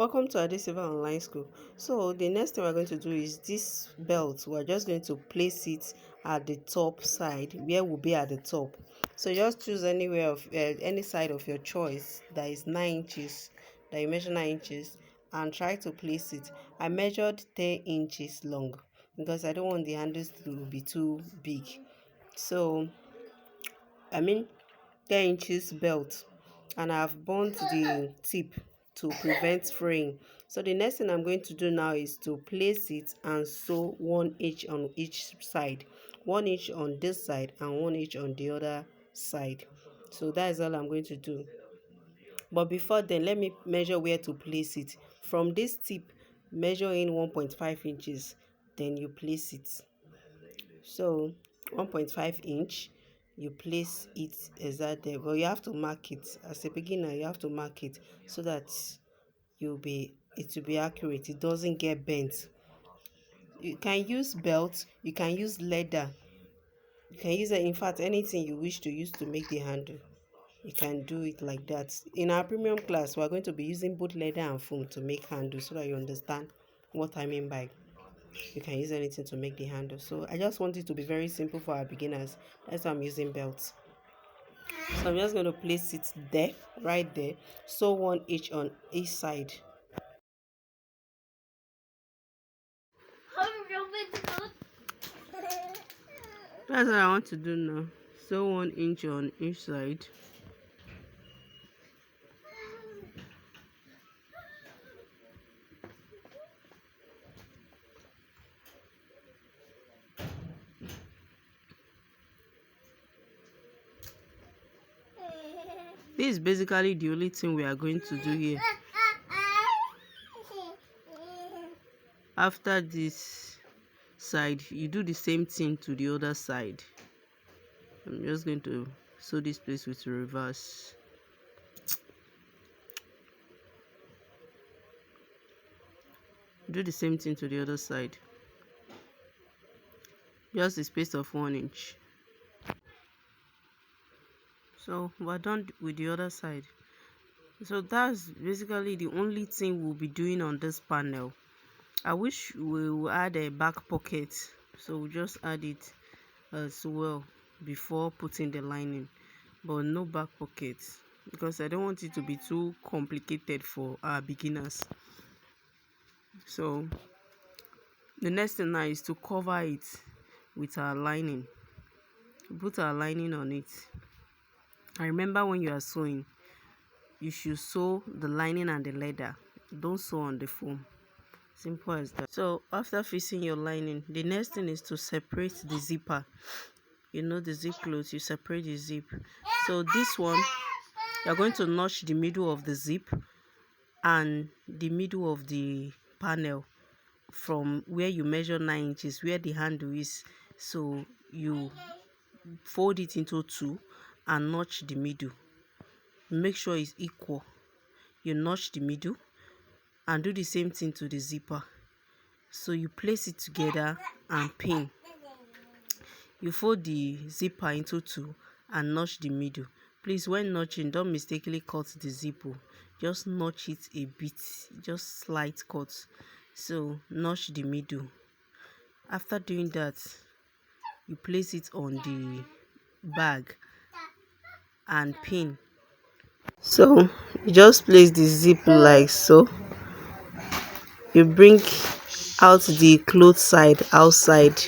Welcome to Adesiva Online School. So the next thing we're going to do is this belt. We're just going to place it at the top side, where will be at the top. So just choose anywhere of any side of your choice that is 9 inches, that you measure 9 inches, and try to place it. I measured 10 inches long because I don't want the handles to be too big. So 10 inches belt, and I've burnt the tip to prevent fraying. So the next thing I'm going to do now is to place it and sew 1 inch on each side, 1 inch on this side and 1 inch on the other side. So that is all I'm going to do. But before then, let me measure where to place it. From this tip, measure in 1.5 inches, then you place it. So 1.5 inch, you place it exactly there, but you have to mark it. As a beginner, you have to mark it so that it will be accurate, it doesn't get bent. You can use belt, you can use leather, you can use in fact anything you wish to use to make the handle. You can do it like that. In our premium class, we are going to be using both leather and foam to make handles, so that you understand what I mean by you can use anything to make the handle. So I just want it to be very simple for our beginners. That's why I'm using belts. So I'm just going to place it there, right there. So 1 inch on each side. That's what I want to do now. So 1 inch on each side. This is basically the only thing we are going to do here. After this side, you do the same thing to the other side. I'm just going to sew this place with reverse. Do the same thing to the other side. Just a space of 1 inch. So we're done with the other side. So that's basically the only thing we'll be doing on this panel. I wish we will add a back pocket, so we'll just add it as well before putting the lining, but no back pocket because I don't want it to be too complicated for our beginners. So the next thing now is to cover it with our lining. Put our lining on it. I remember when you are sewing, you should sew the lining and the leather. Don't sew on the foam. Simple as that. So after fixing your lining, the next thing is to separate the zipper. You know, the zip close, you separate the zip. So this one, you're going to notch the middle of the zip and the middle of the panel from where you measure 9 inches, where the handle is. So you fold it into 2 and notch the middle. Make sure it's equal. You notch the middle and do the same thing to the zipper. So you place it together and pin. You fold the zipper into 2 and notch the middle. Please, when notching, don't mistakenly cut the zipper. Just notch it a bit, just slight cut. So notch the middle. After doing that, you place it on the bag and pin. So you just place the zip like so. You bring out the cloth side outside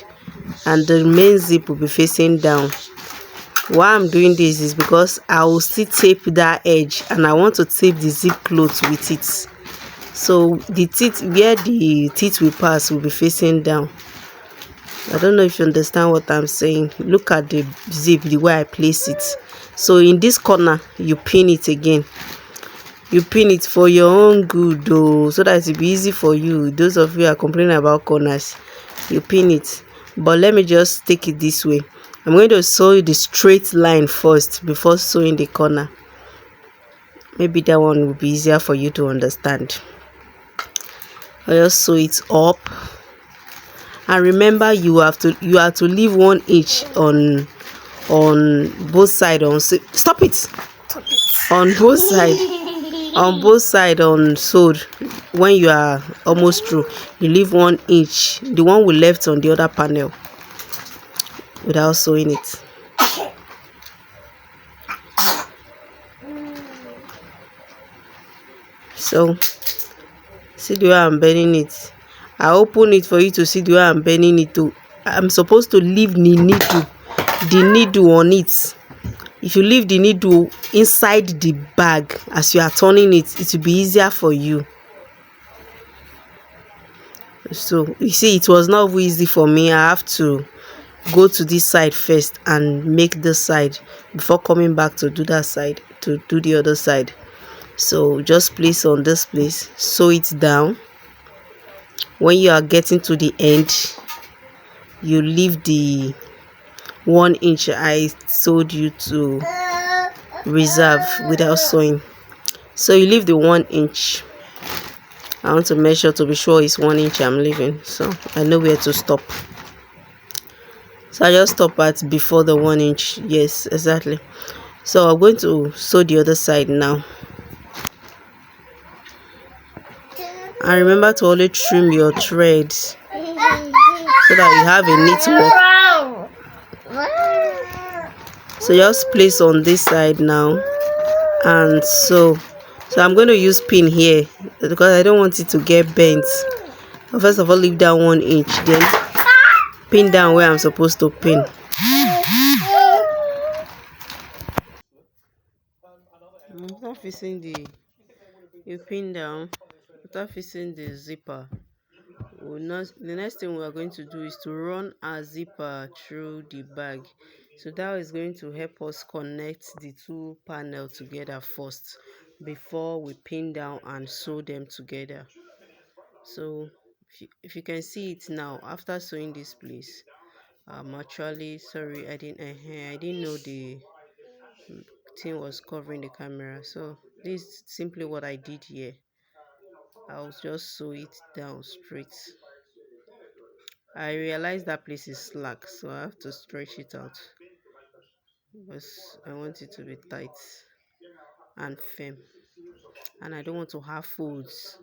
and the main zip will be facing down. Why I'm doing this is because I will still tape that edge and I want to tape the zip cloth with it. So the teeth, where the teeth will pass, will be facing down. I don't know if you understand what I'm saying. Look at the zip, the way I place it. So in this corner, you pin it again. You pin it for your own good though, so that it will be easy for you. Those of you who are complaining about corners, you pin it. But let me just take it this way. I'm going to sew the straight line first before sewing the corner. Maybe that one will be easier for you to understand. I'll just sew it up. And remember, you have to leave 1 inch on both sides. Stop it. On both sides. on both side on sewed. When you are almost through, you leave 1 inch, the one we left on the other panel, without sewing it. So see the way I'm bending it. I open it for you to see the way I'm bending it too. I'm supposed to leave the needle on it. If you leave the needle inside the bag as you are turning it, it will be easier for you. So you see, it was not easy for me. I have to go to this side first and make this side before coming back to do that side, to do the other side. So just place on this place, sew it down. When you are getting to the end, you leave the 1 inch I told you to reserve without sewing. So you leave the 1 inch. I want to measure to be sure it's 1 inch I'm leaving, so I know where to stop. So I just stop at before the 1 inch. Yes, exactly. So I'm going to sew the other side now. And remember to always trim your threads so that you have a neat work. So just place on this side now, and so I'm going to use pin here because I don't want it to get bent. First of all, leave that 1 inch, then pin down where I'm supposed to pin. After fixing you pin down, after fixing the zipper, the next thing we are going to do is to run our zipper through the bag. So that is going to help us connect the two panels together first before we pin down and sew them together. So if you can see it now, after sewing this place, I'm actually sorry, I didn't know the thing was covering the camera. So this is simply what I did here. I'll just sew it down straight. I realized that place is slack, so I have to stretch it out because I want it to be tight and firm, and I don't want to have folds.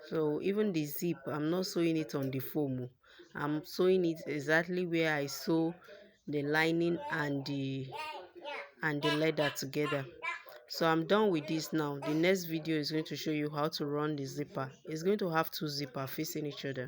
So even the zip, I'm not sewing it on the foam. I'm sewing it exactly where I sew the lining and the leather together. So I'm done with this now. The next video is going to show you how to run the zipper. It's going to have two zippers facing each other.